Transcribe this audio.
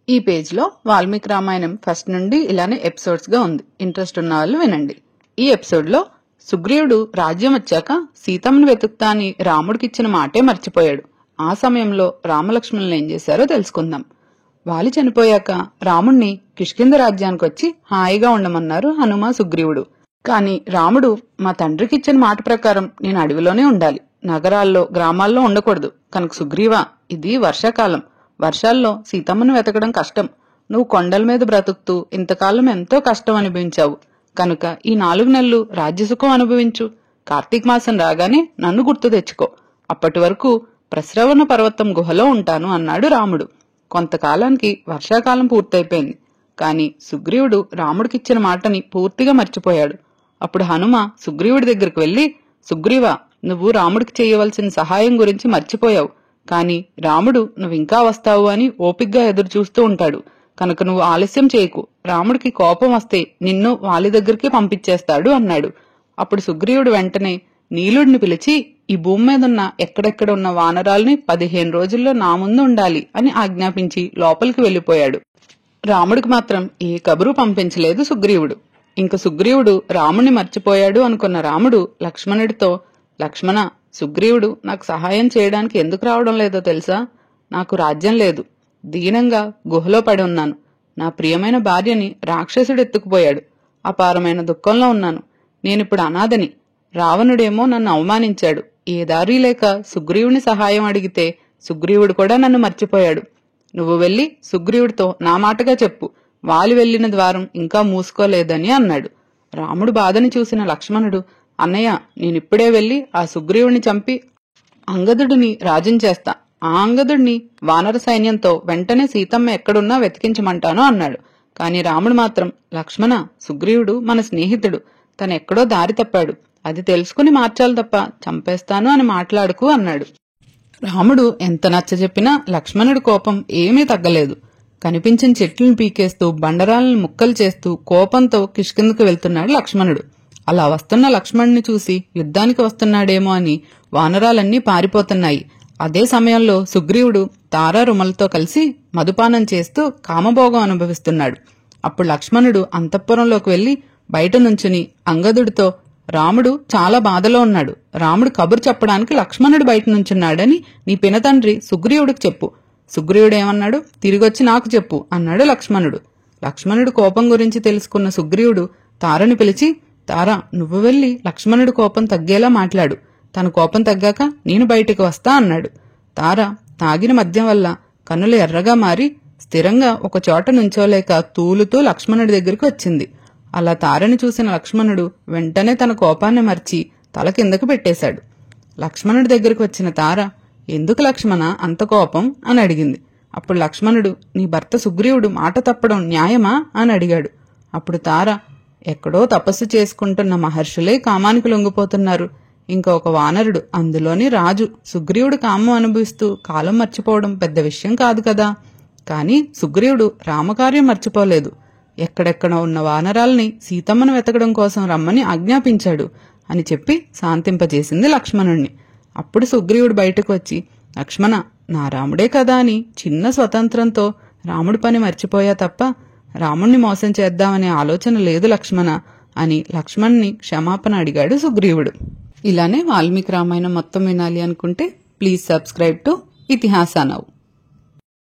ఈ పేజ్ లో వాల్మీకి రామాయణం ఫస్ట్ నుండి ఇలానే ఎపిసోడ్స్ గా ఉంది. ఇంట్రెస్ట్ ఉన్న వాళ్ళు వినండి. ఈ ఎపిసోడ్ లో సుగ్రీవుడు రాజ్యం వచ్చాక సీతమ్మను వెతుకుతా అని రాముడికిచ్చిన మాటే మర్చిపోయాడు. ఆ సమయంలో రామలక్ష్మణులు ఏం చేశారో తెలుసుకుందాం. వాలి చనిపోయాక రాముణ్ణి కిష్కింధ రాజ్యానికి వచ్చి హాయిగా ఉండమన్నారు హనుమ, సుగ్రీవుడు. కాని రాముడు మా తండ్రికిచ్చిన మాట ప్రకారం నేను అడవిలోనే ఉండాలి, నగరాల్లో గ్రామాల్లో ఉండకూడదు. కనుక సుగ్రీవా, ఇది వర్షాకాలం, వర్షాల్లో సీతమ్మను వెతకడం కష్టం. నువ్వు కొండల మీద బ్రతుకుతూ ఇంతకాలం ఎంతో కష్టం అనుభవించావు. కనుక ఈ 4 నెలలు రాజ్యసుఖం అనుభవించు. కార్తీక మాసం రాగానే నన్ను గుర్తు తెచ్చుకో. అప్పటి వరకు ప్రశ్రవణ పర్వతం గుహలో ఉంటాను అన్నాడు రాముడు. కొంతకాలానికి వర్షాకాలం పూర్తయిపోయింది. కాని సుగ్రీవుడు రాముడికిచ్చిన మాటని పూర్తిగా మర్చిపోయాడు. అప్పుడు హనుమ సుగ్రీవుడి దగ్గరికి వెళ్లి, సుగ్రీవా, నువ్వు రాముడికి చేయవలసిన సహాయం గురించి మర్చిపోయావు. కాని రాముడు నువ్వింకా వస్తావు అని ఓపిగ్గా ఎదురు చూస్తూ ఉంటాడు. కనుక నువ్వు ఆలస్యం చేయకు. రాముడికి కోపం వస్తే నిన్ను వాలి దగ్గరికి పంపించేస్తాడు అన్నాడు. అప్పుడు సుగ్రీవుడు వెంటనే నీలుడిని పిలిచి, ఈ భూమి మీదున్న ఎక్కడెక్కడ ఉన్న వానరాల్ని 15 రోజుల్లో నా ముందు ఉండాలి అని ఆజ్ఞాపించి లోపలికి వెళ్లిపోయాడు. రాముడికి మాత్రం ఏ కబురు పంపించలేదు సుగ్రీవుడు. ఇంక సుగ్రీవుడు రాముణ్ణి మర్చిపోయాడు అనుకున్న రాముడు లక్ష్మణుడితో, లక్ష్మణ, సుగ్రీవుడు నాకు సహాయం చేయడానికి ఎందుకు రావడం లేదో తెలుసా? నాకు రాజ్యం లేదు, దీనంగా గుహలో పడి ఉన్నాను. నా ప్రియమైన భార్యని రాక్షసుడు ఎత్తుకుపోయాడు. అపారమైన దుఃఖంలో ఉన్నాను. నేనిప్పుడు అనాథని. రావణుడేమో నన్ను అవమానించాడు. ఏ దారి లేక సుగ్రీవుని సహాయం అడిగితే సుగ్రీవుడు కూడా నన్ను మర్చిపోయాడు. నువ్వు వెళ్లి సుగ్రీవుడితో నా మాటగా చెప్పు, వాలి వెళ్లిన ద్వారం ఇంకా మూసుకోలేదని అన్నాడు. రాముడు బాధని చూసిన లక్ష్మణుడు, అన్నయ్య, నేనిప్పుడే వెళ్లి ఆ సుగ్రీవుని చంపి అంగదుడిని రాజుని చేస్తా. ఆ అంగదుడిని వానర సైన్యంతో వెంటనే సీతమ్మ ఎక్కడున్నా వెతికించమంటాను అన్నాడు. కాని రాముడు మాత్రం, లక్ష్మణ, సుగ్రీవుడు మన స్నేహితుడు, తనెక్కడో దారి తప్పాడు. అది తెలుసుకుని మార్చాలి తప్ప చంపేస్తాను అని మాట్లాడుకు అన్నాడు. రాముడు ఎంత నచ్చజెప్పినా లక్ష్మణుడి కోపం ఏమీ తగ్గలేదు. కనిపించిన చెట్లను పీకేస్తూ బండరాలను ముక్కలు చేస్తూ కోపంతో కిష్కింధకు వెళ్తున్నాడు లక్ష్మణుడు. అలా వస్తున్న లక్ష్మణుని చూసి యుద్ధానికి వస్తున్నాడేమో అని వానరాలన్నీ పారిపోతున్నాయి. అదే సమయంలో సుగ్రీవుడు తారా రుమలతో కలిసి మధుపానం చేస్తూ కామభోగం అనుభవిస్తున్నాడు. అప్పుడు లక్ష్మణుడు అంతఃపురంలోకి వెళ్లి బయట నుంచుని అంగదుడితో, రాముడు చాలా బాధలో ఉన్నాడు. రాముడు కబురు చెప్పడానికి లక్ష్మణుడు బయట నుంచున్నాడని నీ పినతండ్రి సుగ్రీవుడికి చెప్పు. సుగ్రీవుడేమన్నాడు? తిరిగొచ్చి నాకు చెప్పు అన్నాడు లక్ష్మణుడు. లక్ష్మణుడు కోపం గురించి తెలుసుకున్న సుగ్రీవుడు తారని పిలిచి, తారా, నువ్వు వెళ్లి లక్ష్మణుడి కోపం తగ్గేలా మాట్లాడు. తన కోపం తగ్గాక నేను బయటికి వస్తా అన్నాడు. తార తాగిన మద్యం వల్ల కన్నులు ఎర్రగా మారి స్థిరంగా ఒక చోట నుంచోలేక తూలుతూ లక్ష్మణుడి దగ్గరికి వచ్చింది. అలా తారని చూసిన లక్ష్మణుడు వెంటనే తన కోపాన్ని మర్చి తల కిందకు పెట్టేశాడు. లక్ష్మణుడి దగ్గరికి వచ్చిన తార, ఎందుకు లక్ష్మణ అంత కోపం అని అడిగింది. అప్పుడు లక్ష్మణుడు, నీ భర్త సుగ్రీవుడు మాట తప్పడం న్యాయమా అని అడిగాడు. అప్పుడు తార, ఎక్కడో తపస్సు చేసుకుంటున్న మహర్షులే కామానికి లొంగిపోతున్నారు. ఇంకొక వానరుడు, అందులోని రాజు, సుగ్రీవుడు కామం అనుభవిస్తూ కాలం మర్చిపోవడం పెద్ద విషయం కాదు కదా. కాని సుగ్రీవుడు రామకార్యం మర్చిపోలేదు. ఎక్కడెక్కడ ఉన్న వానరాల్ని సీతమ్మను వెతకడం కోసం రమ్మని ఆజ్ఞాపించాడు అని చెప్పి శాంతింపజేసింది లక్ష్మణుణ్ణి. అప్పుడు సుగ్రీవుడు బయటకు వచ్చి, లక్ష్మణ, నా రాముడే కదా అని చిన్న స్వతంత్రంతో రాముడి పని మర్చిపోయా తప్ప రాముణ్ణి మోసం చేద్దామనే ఆలోచన లేదు లక్ష్మణ అని లక్ష్మణ్ణి క్షమాపణ అడిగాడు సుగ్రీవుడు. ఇలానే వాల్మీకి రామాయణం మొత్తం వినాలి అనుకుంటే ప్లీజ్ సబ్స్క్రైబ్ టు ఇతిహాస నౌ.